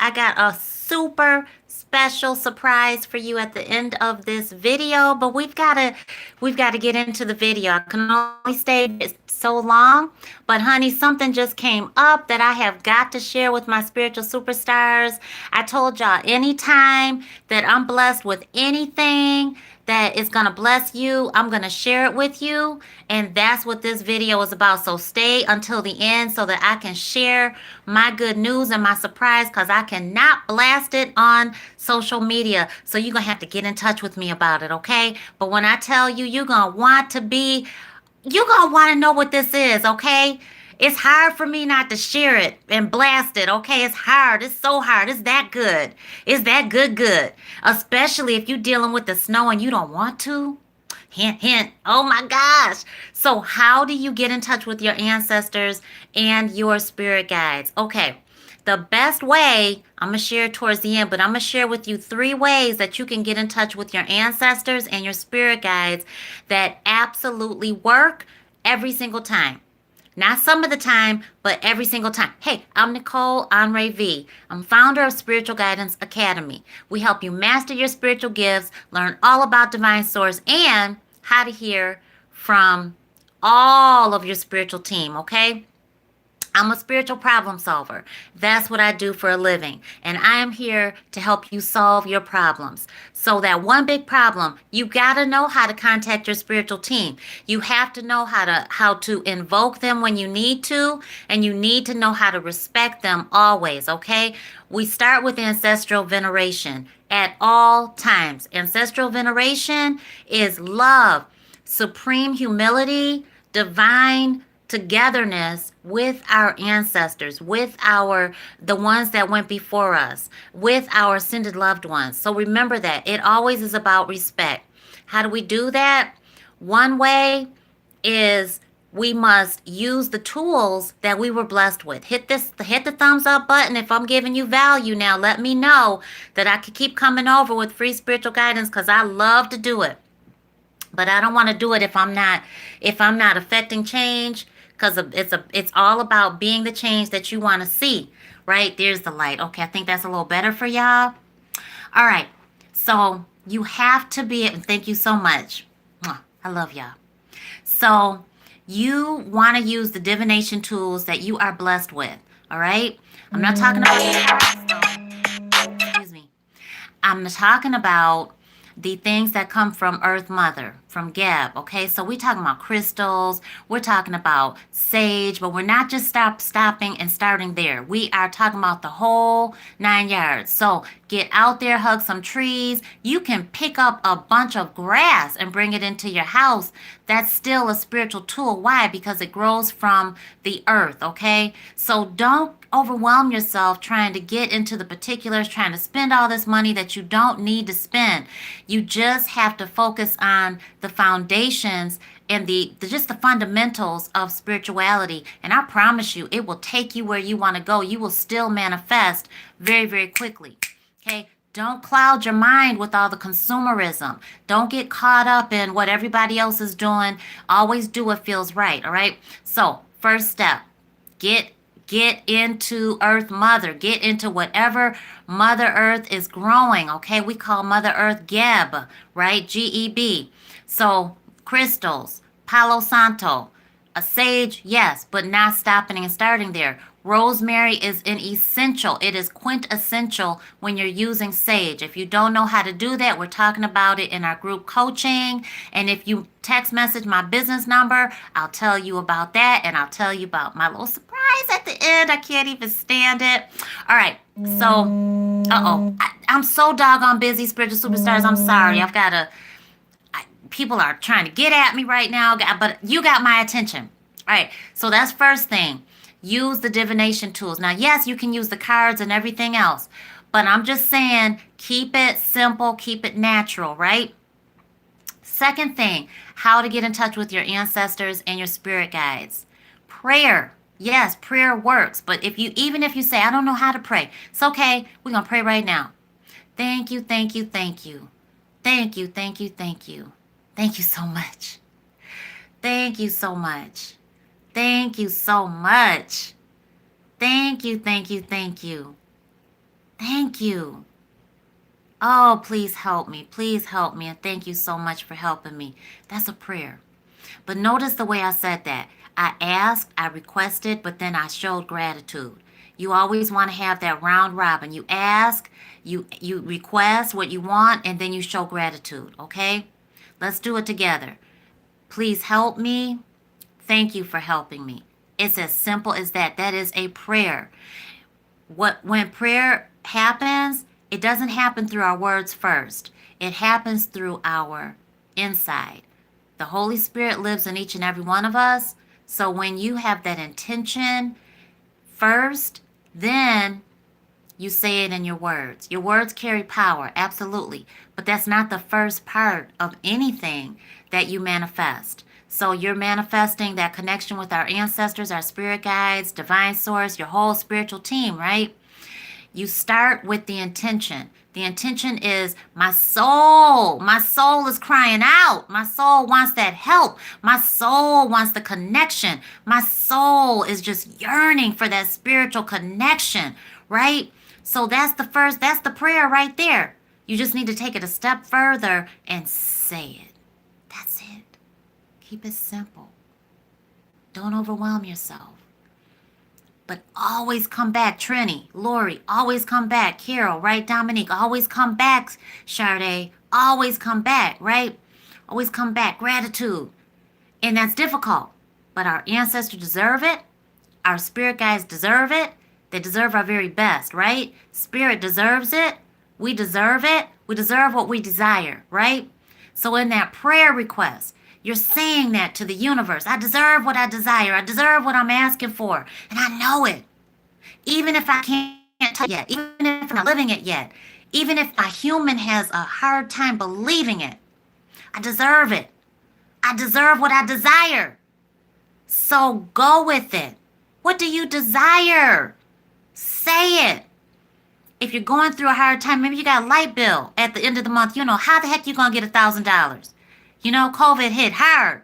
I got a super special surprise for you at the end of this video, but we've got to get into the video. I can only stay so long, but honey, something just came up that I have got to share with my spiritual superstars. I told y'all anytime that I'm blessed with anything that is going to bless you, I'm going to share it with you. And that's what this video is about. So stay until the end so that I can share my good news and my surprise because I cannot blast it on social media. So you're going to have to get in touch with me about it, okay? But when I tell you, you're going to want to know what this is, okay? It's hard for me not to share it and blast it, okay? It's hard. It's so hard. It's that good. It's that good. Especially if you're dealing with the snow and you don't want to. Hint, hint. Oh my gosh. So, how do you get in touch with your ancestors and your spirit guides? Okay. The best way, I'm going to share towards the end, but I'm going to share with you 3 ways that you can get in touch with your ancestors and your spirit guides that absolutely work every single time. Not some of the time, but every single time. Hey, I'm Nicole Honore V. I'm founder of Spiritual Guidance Academy. We help you master your spiritual gifts, learn all about divine source, and how to hear from all of your spiritual team, okay? I'm a spiritual problem solver. That's what I do for a living. And I am here to help you solve your problems. So that one big problem, you got to know how to contact your spiritual team. You have to know how to invoke them when you need to, and you need to know how to respect them always, okay? We start with ancestral veneration at all times. Ancestral veneration is love, supreme humility, divine togetherness with our ancestors, with the ones that went before us, with our ascended loved ones. So remember that it always is about respect. How do we do that? One way is we must use the tools that we were blessed with. Hit the thumbs up button if I'm giving you value now. Let me know that I can keep coming over with free spiritual guidance because I love to do it. But I don't want to do it if I'm not affecting change because it's all about being the change that you want to see, right? There's the light. Okay, I think that's a little better for y'all. All right. So you have to be, and thank you so much. I love y'all. So you want to use the divination tools that you are blessed with. All right. I'm not talking about, excuse me. I'm talking about the things that come from Earth Mother, from Geb. Okay, so we're talking about crystals, we're talking about sage, but we're not just stopping and starting there. We are talking about the whole 9 yards. So get out there, hug some trees. You can pick up a bunch of grass and bring it into your house. That's still a spiritual tool. Why? Because it grows from the earth. Okay, so don't overwhelm yourself trying to get into the particulars, trying to spend all this money that you don't need to spend. You just have to focus on the foundations and just the fundamentals of spirituality. And I promise you, it will take you where you want to go. You will still manifest very, very quickly. Okay? Don't cloud your mind with all the consumerism. Don't get caught up in what everybody else is doing. Always do what feels right. All right? So, first step, get into Earth Mother. Get into whatever Mother Earth is growing, okay? We call Mother Earth Geb, right? Geb. So crystals, Palo Santo, a sage, yes, but not stopping and starting there. Rosemary is an essential. It is quintessential when you're using sage. If you don't know how to do that, we're talking about it in our group coaching. And if you text message my business number, I'll tell you about that. And I'll tell you about my little surprise at the end. I can't even stand it. All right. So, I'm so doggone busy, spiritual superstars. I'm sorry. People are trying to get at me right now, but you got my attention. All right. So that's first thing. Use the divination tools. Now, yes, you can use the cards and everything else, but I'm just saying, keep it simple, keep it natural, right? Second thing, how to get in touch with your ancestors and your spirit guides. Prayer. Yes, prayer works, but even if you say, I don't know how to pray, it's okay. We're going to pray right now. Thank you, thank you, thank you. Thank you, thank you, thank you. Thank you so much. Thank you so much. Thank you so much. Thank you, thank you, thank you. Thank you. Oh, please help me. Please help me. And thank you so much for helping me. That's a prayer. But notice the way I said that. I asked, I requested, but then I showed gratitude. You always want to have that round robin. You ask, you request what you want, and then you show gratitude, okay? Let's do it together. Please help me. Thank you for helping me. It's as simple as that. That is a prayer. When prayer happens, it doesn't happen through our words first. It happens through our inside. The Holy Spirit lives in each and every one of us. So when you have that intention first, then you say it in your words. Your words carry power, absolutely. But that's not the first part of anything that you manifest. So you're manifesting that connection with our ancestors, our spirit guides, divine source, your whole spiritual team, right? You start with the intention. The intention is my soul. My soul is crying out. My soul wants that help. My soul wants the connection. My soul is just yearning for that spiritual connection, right? So that's the prayer right there. You just need to take it a step further and say it. That's it. Keep it simple. Don't overwhelm yourself. But always come back, Trini, Lori, always come back. Carol, right? Dominique, always come back. Sade, always come back, right? Always come back. Gratitude. And that's difficult. But our ancestors deserve it. Our spirit guides deserve it. They deserve our very best, right? Spirit deserves it. We deserve it. We deserve what we desire, right? So in that prayer request, you're saying that to the universe. I deserve what I desire. I deserve what I'm asking for. And I know it. Even if I can't touch it yet. Even if I'm not living it yet. Even if my human has a hard time believing it. I deserve it. I deserve what I desire. So go with it. What do you desire? Say it. If you're going through a hard time, maybe you got a light bill at the end of the month. You know, how the heck you going to get $1,000? You know, COVID hit hard.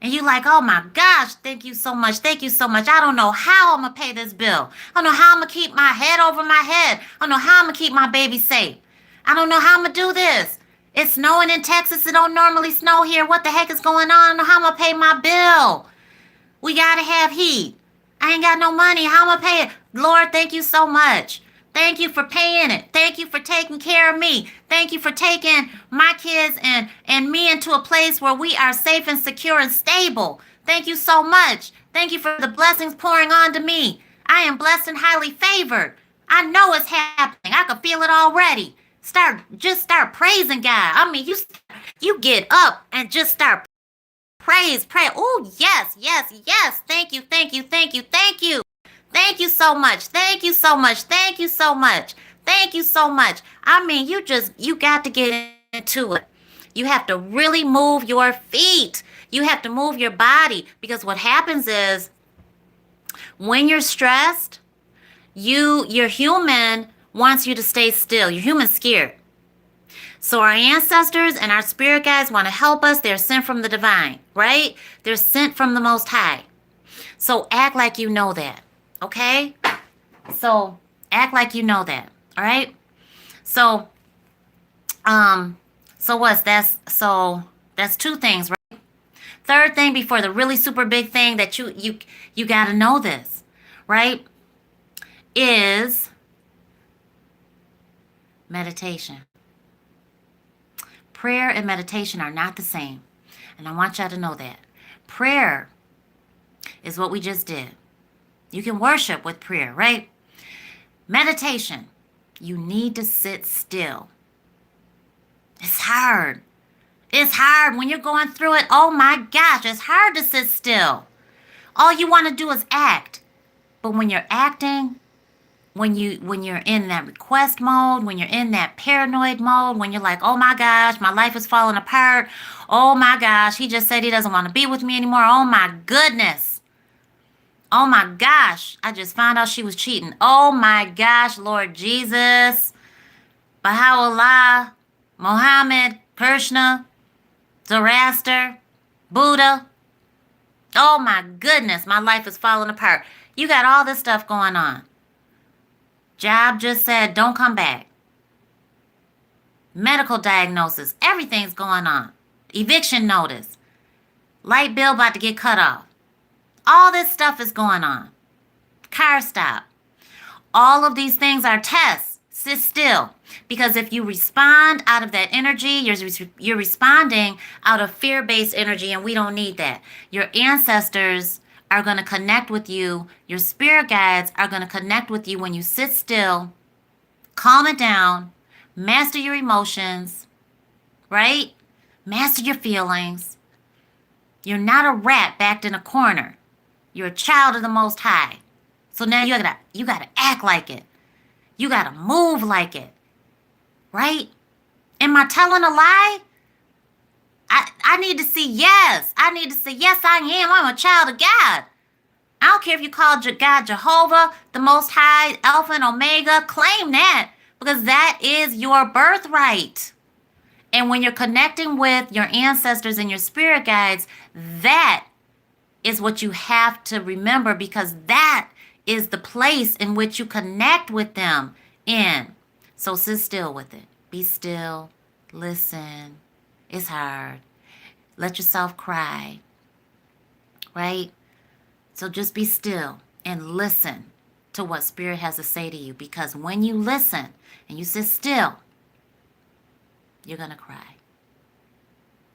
And you like, oh my gosh, thank you so much. Thank you so much. I don't know how I'm going to pay this bill. I don't know how I'm going to keep my head over my head. I don't know how I'm going to keep my baby safe. I don't know how I'm going to do this. It's snowing in Texas. It don't normally snow here. What the heck is going on? I don't know how I'm going to pay my bill. We got to have heat. I ain't got no money. How am I pay it? Lord, thank you so much. Thank you for paying it. Thank you for taking care of me. Thank you for taking my kids and me into a place where we are safe and secure and stable. Thank you so much. Thank you for the blessings pouring onto me. I am blessed and highly favored. I know it's happening. I can feel it already. Just start praising God. I mean, you get up and just start pray. Oh, yes, yes, yes. Thank you, thank you, thank you, thank you. Thank you so much. Thank you so much. Thank you so much. Thank you so much. I mean, you got to get into it. You have to really move your feet. You have to move your body because what happens is when you're stressed, your human wants you to stay still. Your human's scared. So our ancestors and our spirit guides want to help us. They're sent from the divine, right? They're sent from the Most High. So act like you know that. Okay? So act like you know that. All right? So that's two things, right? Third thing before the really super big thing that you got to know this, right? Is meditation. Prayer and meditation are not the same. And I want y'all to know that. Prayer is what we just did. You can worship with prayer, right? Meditation, you need to sit still. It's hard. It's hard when you're going through it. Oh my gosh, it's hard to sit still. All you want to do is act. But when you're acting, when you're in that request mode, when you're in that paranoid mode, when you're like, oh my gosh, my life is falling apart. Oh my gosh, he just said he doesn't want to be with me anymore. Oh my goodness. Oh my gosh, I just found out she was cheating. Oh my gosh, Lord Jesus, Baha'u'llah, Muhammad, Krishna, Zoroaster, Buddha. Oh my goodness, my life is falling apart. You got all this stuff going on. Job just said, don't come back. Medical diagnosis, everything's going on. Eviction notice. Light bill about to get cut off. All this stuff is going on. Car stop. All of these things are tests. Sit still. Because if you respond out of that energy, you're responding out of fear-based energy, and we don't need that. Your ancestors are going to connect with you. Your spirit guides are going to connect with you when you sit still, calm it down, master your emotions, right? Master your feelings. You're not a rat backed in a corner. You're a child of the Most High. So now you gotta act like it. You gotta move like it. Right? Am I telling a lie? I need to see yes. I need to say, yes, I am. I'm a child of God. I don't care if you call God Jehovah, the Most High, Alpha and Omega. Claim that, because that is your birthright. And when you're connecting with your ancestors and your spirit guides, that is what you have to remember, because that is the place in which you connect with them in. So sit still with it. Be still. Listen. It's hard. Let yourself cry. Right? So just be still and listen to what Spirit has to say to you. Because when you listen and you sit still, you're going to cry.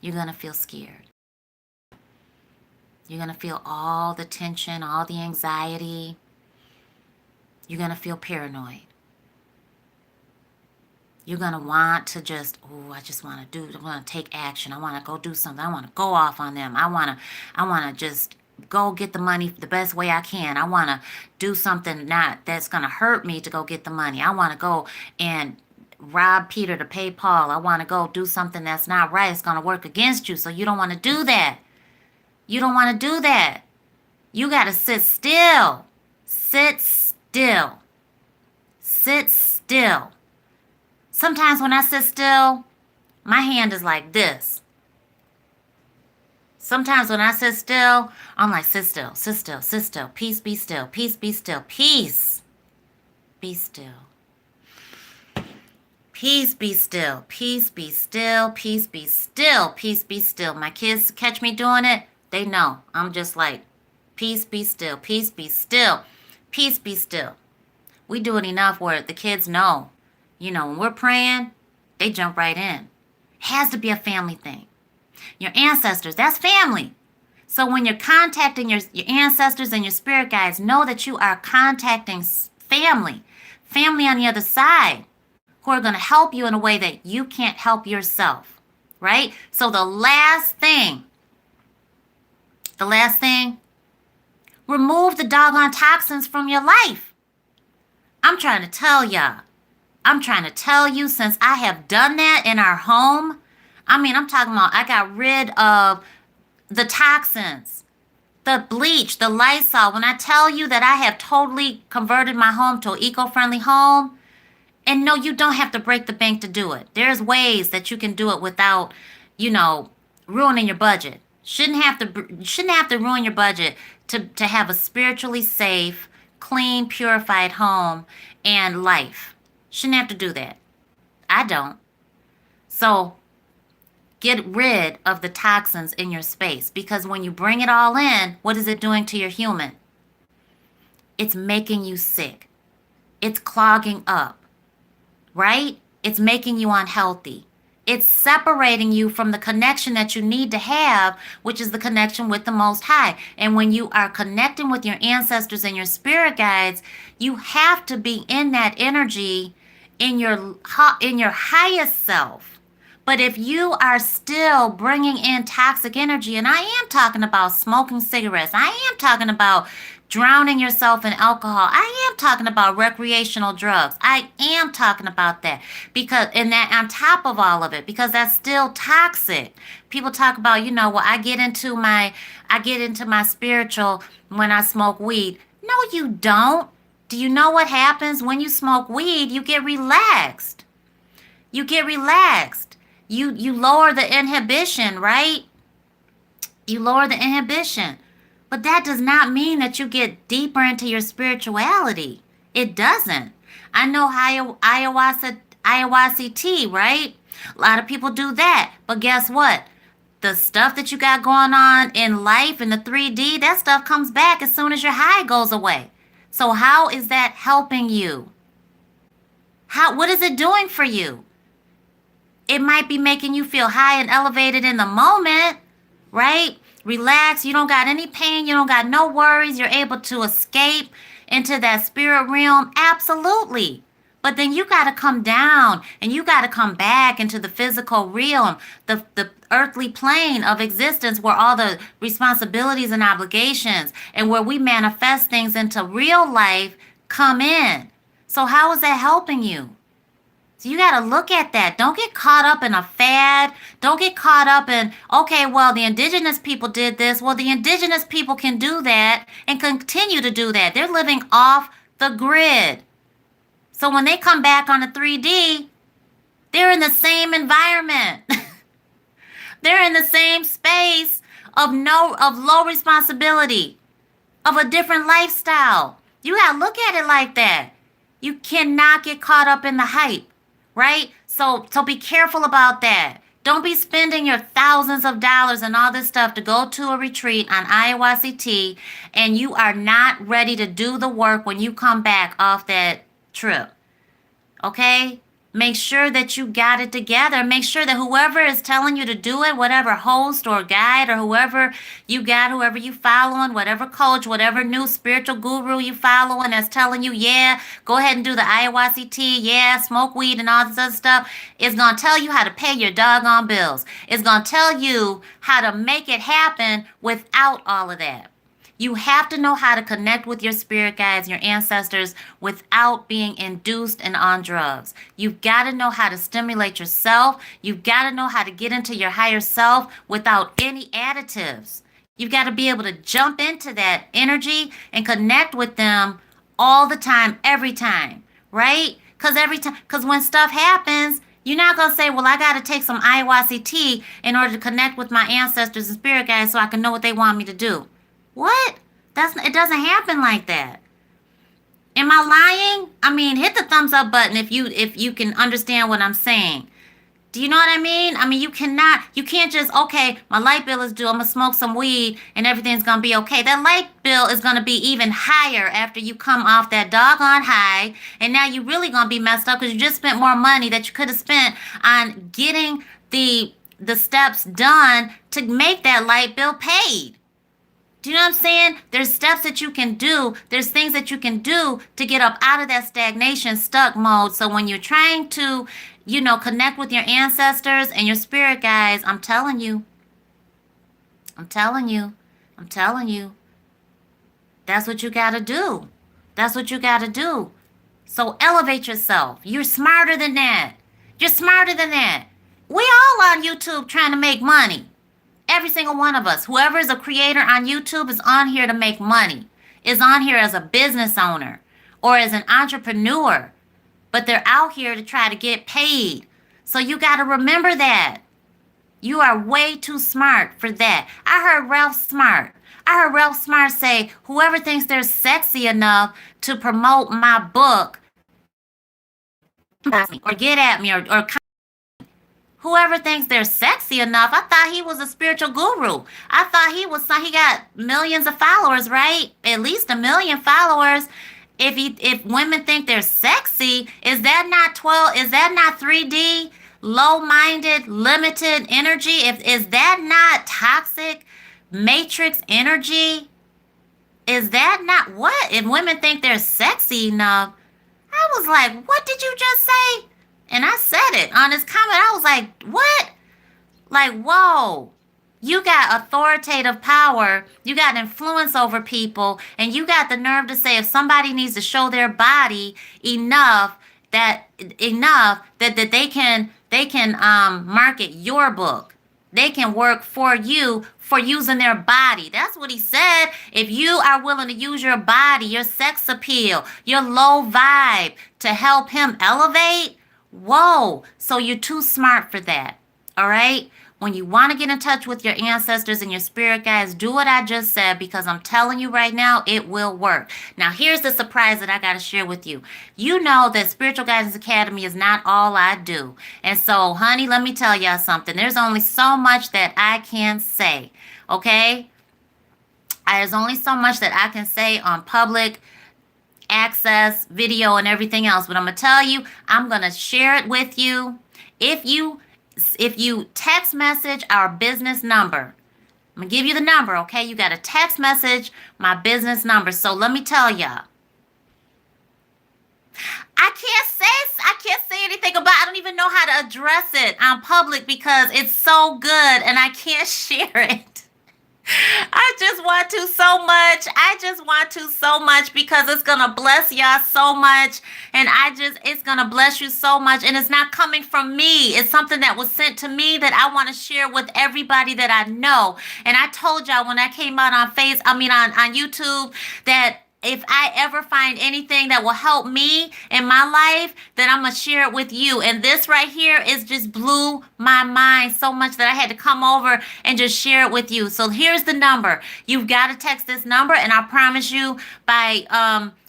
You're going to feel scared. You're going to feel all the tension, all the anxiety. You're going to feel paranoid. You're going to want to just, I just want to take action. I want to go do something. I want to go off on them. I want to just go get the money the best way I can. I want to do something that's going to hurt me to go get the money. I want to go and rob Peter to pay Paul. I want to go do something that's not right. It's going to work against you. So you don't want to do that. You don't want to do that. You got to sit still. Sit still. Sit still. Sometimes when I sit still, my hand is like this. Sometimes when I sit still, I'm like, sit still, sit still, sit still. Peace, be still. Peace, be still. Peace. Be still. Peace, be still. Peace, be still. Peace, be still. Peace, be still. My kids catch me doing it. They know. I'm just like, peace, be still. Peace, be still. Peace, be still. We do it enough where the kids know. You know, when we're praying, they jump right in. It has to be a family thing. Your ancestors, that's family. So when you're contacting your ancestors and your spirit guides, know that you are contacting family. Family on the other side who are going to help you in a way that you can't help yourself. Right? So the last thing, remove the doggone toxins from your life. I'm trying to tell y'all. I'm trying to tell you, since I have done that in our home, I'm talking about I got rid of the toxins, the bleach, the Lysol. When I tell you that I have totally converted my home to an eco-friendly home, and no, you don't have to break the bank to do it. There's ways that you can do it without, ruining your budget. Shouldn't have to ruin your budget to have a spiritually safe, clean, purified home and life. Shouldn't have to do that. I don't. So get rid of the toxins in your space, because when you bring it all in, what is it doing to your human? It's making you sick. It's clogging up, right? It's making you unhealthy. It's separating you from the connection that you need to have, which is the connection with the Most High. And when you are connecting with your ancestors and your spirit guides, you have to be in that energy in your highest self. But if you are still bringing in toxic energy, and I am talking about smoking cigarettes, I am talking about drowning yourself in alcohol, I am talking about recreational drugs, I am talking about that, and that on top of all of it, because that's still toxic. People talk about, I get into my spiritual when I smoke weed. No, you don't. Do you know what happens when you smoke weed? You get relaxed. You get relaxed. You lower the inhibition, right? You lower the inhibition. But that does not mean that you get deeper into your spirituality. It doesn't. I know ayahuasca tea, right? A lot of people do that. But guess what? The stuff that you got going on in life in the 3D, that stuff comes back as soon as your high goes away. So how is that helping you? What is it doing for you? It might be making you feel high and elevated in the moment, right? Relax. You don't got any pain. You don't got no worries. You're able to escape into that spirit realm. Absolutely. But then you got to come down and you got to come back into the physical realm, the earthly plane of existence where all the responsibilities and obligations and where we manifest things into real life come in. So how is that helping you? So you got to look at that. Don't get caught up in a fad. Don't get caught up in, okay, well, the indigenous people did this. Well, the indigenous people can do that and continue to do that. They're living off the grid. So when they come back on the 3D, they're in the same environment. They're in the same space of low responsibility, of a different lifestyle. You got to look at it like that. You cannot get caught up in the hype. Right? So be careful about that. Don't be spending your thousands of dollars and all this stuff to go to a retreat on ayahuasca tea and you are not ready to do the work when you come back off that trip. Okay? Make sure that you got it together. Make sure that whoever is telling you to do it, whatever host or guide or whoever you got, whoever you following, whatever coach, whatever new spiritual guru you following that's telling you, yeah, go ahead and do the ayahuasca tea, yeah, smoke weed and all this other stuff, is going to tell you how to pay your doggone bills. It's going to tell you how to make it happen without all of that. You have to know how to connect with your spirit guides, your ancestors, without being induced and on drugs. You've got to know how to stimulate yourself. You've got to know how to get into your higher self without any additives. You've got to be able to jump into that energy and connect with them all the time, every time, right? Because when stuff happens, you're not going to say, well, I got to take some ayahuasca tea in order to connect with my ancestors and spirit guides so I can know what they want me to do. What? It doesn't happen like that. Am I lying? I mean, hit the thumbs up button if you can understand what I'm saying. Do you know what I mean? I mean, you can't just, okay, my light bill is due, I'm gonna smoke some weed and everything's gonna be okay. That light bill is gonna be even higher after you come off that doggone high, and now you're really gonna be messed up because you just spent more money that you could have spent on getting the steps done to make that light bill paid. Do you know what I'm saying? There's steps that you can do. There's things that you can do to get up out of that stagnation, stuck mode. So when you're trying to, connect with your ancestors and your spirit guides, I'm telling you, that's what you got to do. That's what you got to do. So elevate yourself. You're smarter than that. You're smarter than that. We all on YouTube trying to make money. Every single one of us, whoever is a creator on YouTube is on here to make money, is on here as a business owner or as an entrepreneur, but they're out here to try to get paid. So you got to remember that. You are way too smart for that. I heard Ralph Smart say, whoever thinks they're sexy enough to promote my book or get at me or whoever thinks they're sexy enough, I thought he was a spiritual guru. I thought he got millions of followers, right? At least 1 million followers. If women think they're sexy, is that not 3D, low-minded, limited energy? Is that not toxic matrix energy? Is that not what? If women think they're sexy enough, I was like, what did you just say? And I said it on this comment. I was like, what? Like, whoa. You got authoritative power. You got influence over people. And you got the nerve to say if somebody needs to show their body enough that they can market your book. They can work for you for using their body. That's what he said. If you are willing to use your body, your sex appeal, your low vibe to help him elevate, whoa, so you're too smart for that, all right? when you want to get in touch with your ancestors and your spirit guides, do what I just said, because I'm telling you right now, it will work. Now, here's the surprise that I got to share with you. You know that Spiritual Guidance Academy is not all I do. And so, honey, let me tell y'all something. There's only so much that I can say, okay? There's only so much that I can say on public access, video, and everything else. But I'm going to tell you, I'm going to share it with you. If you text message our business number, I'm gonna give you the number, okay? You got to text message my business number. So let me tell y'all. I can't say anything about, I don't even know how to address it on public because it's so good and I can't share it. I just want to so much. I just want to so much because it's going to bless y'all so much. And it's going to bless you so much. And it's not coming from me. It's something that was sent to me that I want to share with everybody that I know. And I told y'all when I came out on on YouTube, that if I ever find anything that will help me in my life, then I'm going to share it with you. And this right here is just blew my mind so much that I had to come over and just share it with you. So here's the number. You've got to text this number, and I promise you by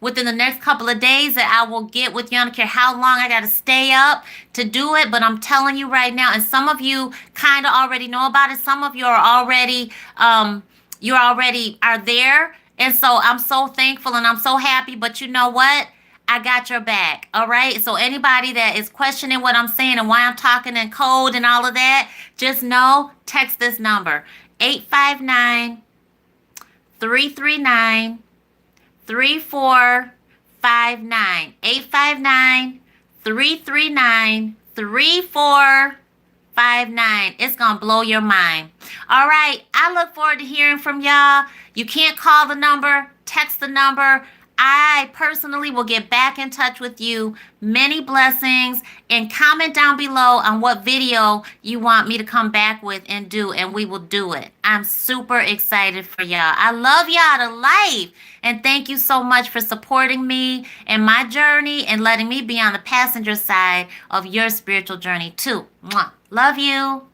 within the next couple of days that I will get with you. I don't care how long I got to stay up to do it, but I'm telling you right now, and some of you kind of already know about it. Some of you are already are there. And so I'm so thankful and I'm so happy, but you know what? I got your back, all right? So anybody that is questioning what I'm saying and why I'm talking in code and all of that, just know, text this number, 859-339-3459, 859-339-3459. It's gonna blow your mind. All right, I look forward to hearing from y'all. You can't call the number, text the number. I personally will get back in touch with you. Many blessings, and comment down below on what video you want me to come back with and do, and we will do it. I'm super excited for y'all. I love y'all to life, and thank you so much for supporting me and my journey and letting me be on the passenger side of your spiritual journey too. Mwah. Love you.